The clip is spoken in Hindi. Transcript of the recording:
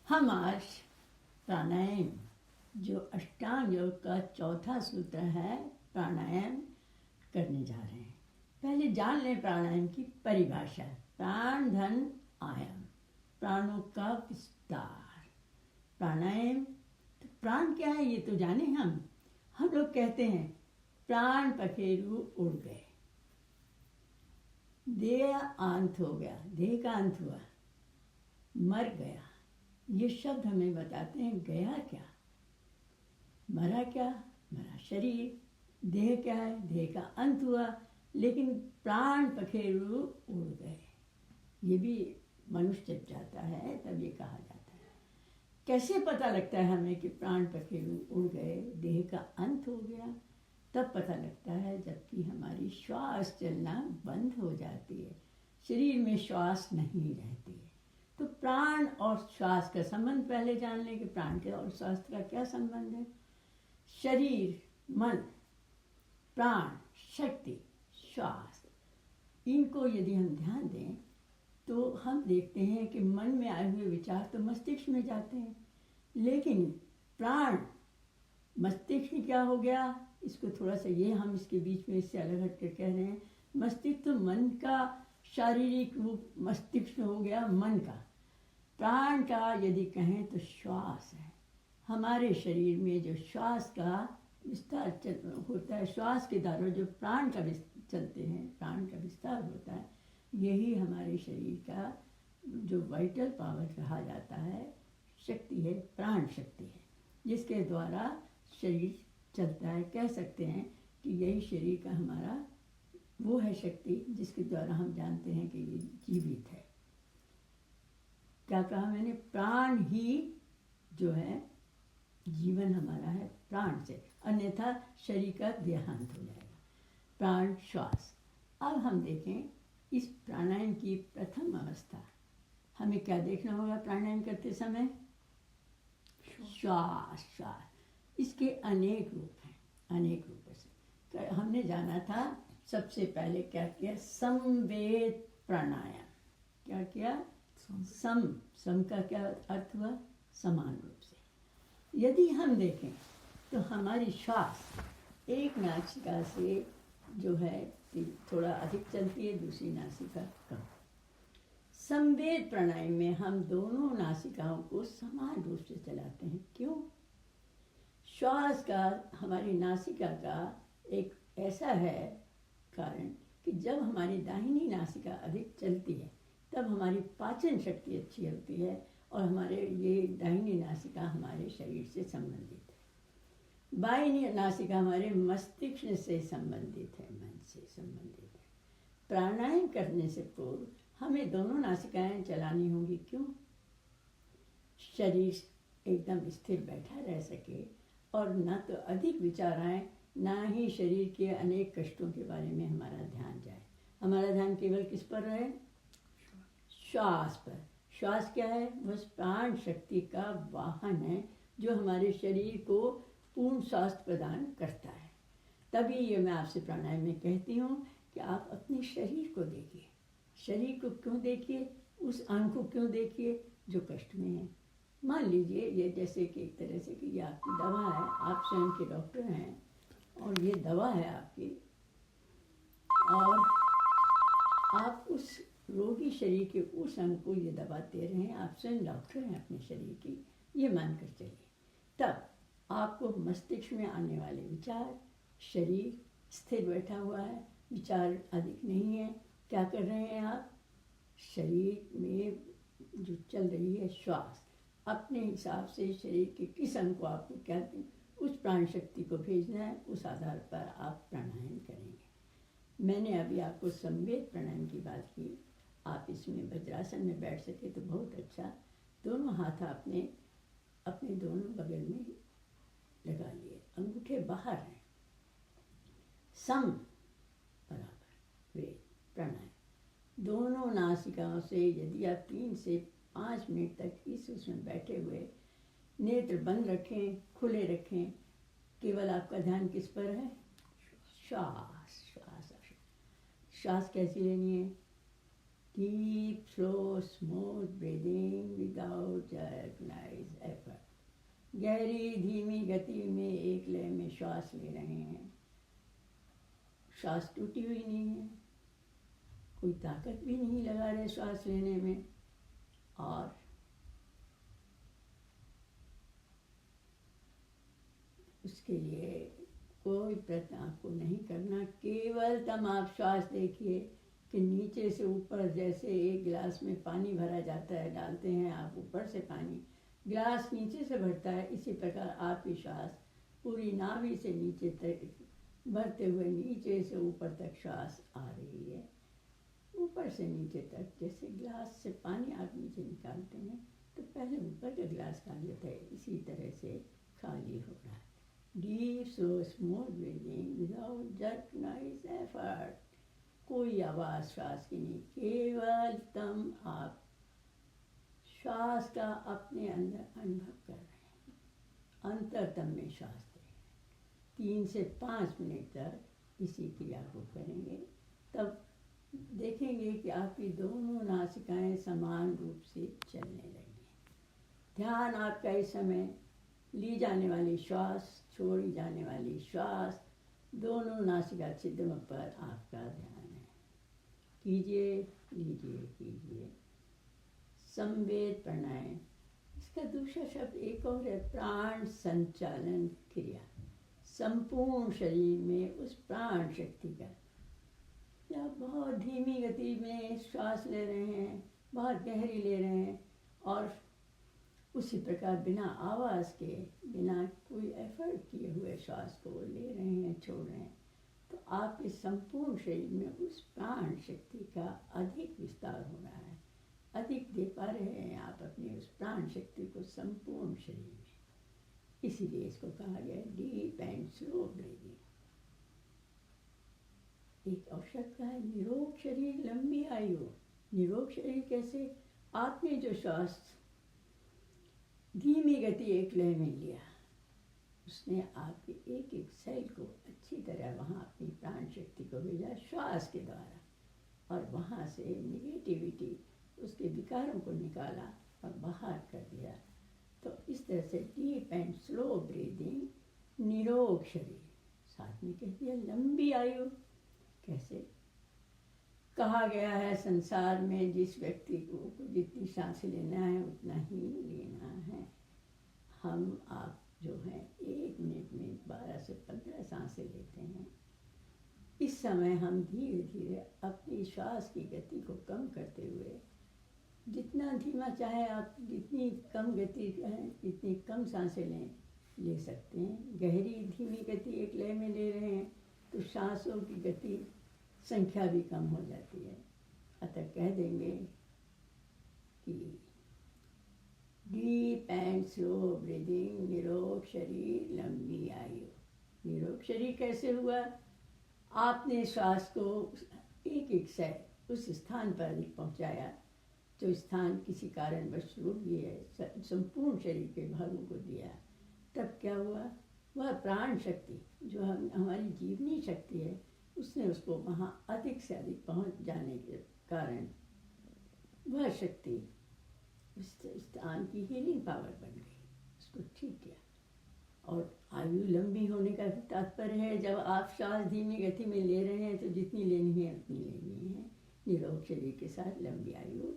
हम आज प्राणायाम जो अष्टांग योग का चौथा सूत्र है प्राणायाम करने जा रहे हैं। पहले जान लें प्राणायाम की परिभाषा। प्राण धन आयाम, प्राणों का विस्तार। प्राणायाम तो प्राण क्या है ये तो जाने। हम लोग कहते हैं प्राण पखेरु उड़ गए, देह अंत हो गया, देह का अंत हुआ, मर गया। ये शब्द हमें बताते हैं गया क्या, मरा क्या, मरा शरीर। देह क्या है, देह का अंत हुआ। लेकिन प्राण पखेरु उड़ गए, ये भी मनुष्य जब जाता है तब ये कहा जाता है। कैसे पता लगता है हमें कि प्राण पखेरु उड़ गए, देह का अंत हो गया? तब पता लगता है जबकि हमारी श्वास चलना बंद हो जाती है, शरीर में श्वास नहीं रहती है। तो प्राण और श्वास का संबंध पहले जान लें कि प्राण के और श्वास का क्या संबंध है। शरीर, मन, प्राण, शक्ति, श्वास, इनको यदि हम ध्यान दें तो हम देखते हैं कि मन में आए हुए विचार तो मस्तिष्क में जाते हैं, लेकिन प्राण मस्तिष्क में क्या हो गया, इसको थोड़ा सा ये हम इसके बीच में इससे अलग हट कर कह रहे हैं। मस्तिष्क तो मन का शारीरिक रूप मस्तिष्क हो गया, मन का। प्राण का यदि कहें तो श्वास है। हमारे शरीर में जो श्वास का विस्तार होता है, श्वास के द्वारा जो प्राण का चलते हैं, प्राण का विस्तार होता है, यही हमारे शरीर का जो वाइटल पावर कहा जाता है, शक्ति है, प्राण शक्ति है, जिसके द्वारा शरीर चलता है। कह सकते हैं कि यही शरीर का हमारा वो है शक्ति जिसके द्वारा हम जानते हैं कि ये जीवित है। क्या कहा मैंने? प्राण ही जो है जीवन हमारा है, प्राण से, अन्यथा शरीर का देहांत हो जाएगा। प्राण, श्वास। अब हम देखें इस प्राणायाम की प्रथम अवस्था, हमें क्या देखना होगा प्राणायाम करते समय? श्वास, श्वास। इसके अनेक रूप हैं, अनेक रूपों से हमने जाना था। सबसे पहले क्या किया? समवेत प्राणायाम। क्या किया? सम का क्या अर्थ हुआ? समान रूप से। यदि हम देखें तो हमारी श्वास एक नासिका से जो है थोड़ा अधिक चलती है, दूसरी नासिका कम। समवेत प्राणायाम में हम दोनों नासिकाओं को समान रूप से चलाते हैं। क्यों? श्वास का हमारी नासिका का एक ऐसा है कारण कि जब हमारी दाहिनी नासिका अधिक चलती है तब हमारी पाचन शक्ति अच्छी होती है और हमारे ये दाहिनी नासिका हमारे शरीर से संबंधित है। बाईं नासिका हमारे मस्तिष्क से संबंधित है, मन से संबंधित है। प्राणायाम करने से पूर्व हमें दोनों नासिकाएं चलानी होंगी। क्यों? शरीर एकदम स्थिर बैठा रह सके और ना तो अधिक विचार आए, ना ही शरीर के अनेक कष्टों के बारे में हमारा ध्यान जाए। हमारा ध्यान केवल किस पर रहे? श्वास पर। श्वास क्या है? बस प्राण शक्ति का वाहन है जो हमारे शरीर को पूर्ण स्वास्थ्य प्रदान करता है। तभी ये मैं आपसे प्राणायाम में कहती हूँ कि आप अपने शरीर को देखिए। शरीर को क्यों देखिए? उस अंग को क्यों देखिए जो कष्ट में है। मान लीजिए ये जैसे कि एक तरह से कि ये आपकी दवा है, आप स्वयं के डॉक्टर हैं और ये दवा है आपकी, और आप उस रोगी शरीर के उस अंग को ये दवा दे रहे हैं। आप स्वयं डॉक्टर हैं अपने शरीर की, ये मानकर चलिए। तब आपको मस्तिष्क में आने वाले विचार, शरीर स्थिर बैठा हुआ है, विचार अधिक नहीं है। क्या कर रहे हैं आप? शरीर में जो चल रही है श्वास, अपने हिसाब से शरीर के किस अंग को आपको क्या उस प्राण शक्ति को भेजना है, उस आधार पर आप प्राणायाम करेंगे। मैंने अभी आपको समवेत प्राणायाम की बात की। आप इसमें वज्रासन में बैठ सके तो बहुत अच्छा। दोनों हाथ आपने अपने दोनों बगल में लगा लिए, अंगूठे बाहर हैं, सम बराबर वेद प्राणायाम। दोनों नासिकाओं से यदि आप 3 से 5 मिनट तक इस उसमें बैठे हुए नेत्र बंद रखें, खुले रखें, केवल आपका ध्यान किस पर है? श्वास, श्वास। श्वास कैसी लेनी है? Deep slow smooth breathing with without recognise effort. गहरी धीमी गति में एक लय में श्वास ले रहे हैं। श्वास टूटी हुई नहीं है, कोई ताकत भी नहीं लगा रहे श्वास लेने में, और उसके लिए कोई प्रयत्न आपको नहीं करना। केवल तब आप श्वास देखिए कि नीचे से ऊपर, जैसे एक गिलास में पानी भरा जाता है, डालते हैं आप ऊपर से पानी, गिलास नीचे से भरता है, इसी प्रकार आपकी श्वास पूरी नाभि से नीचे तक भरते हुए नीचे से ऊपर तक श्वास आ रही है। ऊपर से नीचे तक, जैसे गिलास से पानी आप नीचे निकालते हैं तो पहले ऊपर का गिलास खाली होता है, इसी तरह से खाली हो रहा है। Deep so smooth breathing without jerk noise effort. कोई आवाज़ श्वास की नहीं, केवल तम आप श्वास का अपने अंदर अनुभव कर रहे हैं। अंतरतम में श्वास दे 3 से 5 मिनट तक इसी क्रिया को करेंगे, तब देखेंगे कि आपकी दोनों नासिकाएं समान रूप से चलने लगी। ध्यान आपका इस समय ली जाने वाली श्वास, छोड़ी जाने वाली श्वास, दोनों नासिका छिद्रों पर आपका ध्यान है। कीजिए, लीजिए, कीजिए। संवेद प्राणायाम, इसका दूसरा शब्द एक और है, प्राण संचालन क्रिया। संपूर्ण शरीर में उस प्राण शक्ति का, या बहुत धीमी गति में श्वास ले रहे हैं, बहुत गहरी ले रहे हैं, और उसी प्रकार बिना आवाज़ के, बिना कोई एफर्ट किए हुए श्वास को ले रहे हैं, छोड़ रहे हैं, तो आपके संपूर्ण शरीर में उस प्राण शक्ति का अधिक विस्तार हो रहा है। अधिक दे पा रहे हैं आप अपनी उस प्राण शक्ति को संपूर्ण शरीर में। इसीलिए इसको कहा गया डीप एंड स्लो ब्रीदिंग। एक और शब्द का है निरोग शरीर लंबी आयु। निरोग शरीर कैसे? आपने जो श्वास धीमी गति एक लय में लिया, उसने आपके एक एक सेल को अच्छी तरह वहाँ अपनी प्राण शक्ति को भेजा श्वास के द्वारा, और वहाँ से निगेटिविटी, उसके विकारों को निकाला और बाहर कर दिया। तो इस तरह से डीप एंड स्लो ब्रीदिंग, निरोग शरीर। साथ में कह दिया लंबी आयु। कैसे? कहा गया है संसार में जिस व्यक्ति को जितनी सांसें लेना है उतना ही लेना है। हम आप जो हैं 1 मिनट में 12 से 15 सांसें लेते हैं। इस समय हम धीरे धीरे अपनी श्वास की गति को कम करते हुए, जितना धीमा चाहे आप, जितनी कम गति है, जितनी कम सांसें ले सकते हैं। गहरी धीमी गति एक लय में ले रहे हैं तो सांसों की गति संख्या भी कम हो जाती है। अतः कह देंगे कि डीप एंड स्लो ब्रीदिंग, निरोग शरीर लंबी आयु। निरोग शरीर कैसे हुआ? आपने श्वास को एक एक से उस स्थान पर पहुंचाया जो स्थान किसी कारणवश रुक गया, संपूर्ण शरीर के भागों को दिया। तब क्या हुआ? वह प्राण शक्ति जो हमारी जीवनी शक्ति है, उसने उसको वहाँ अधिक से अधिक पहुँच जाने के कारण वह शक्ति उस स्थान की हीलिंग पावर बन गई, उसको ठीक किया। और आयु लंबी होने का तात्पर्य है, जब आप श्वास धीमी गति में ले रहे हैं तो जितनी लेनी है उतनी लेनी है। निरोग शरीर के साथ लंबी आयु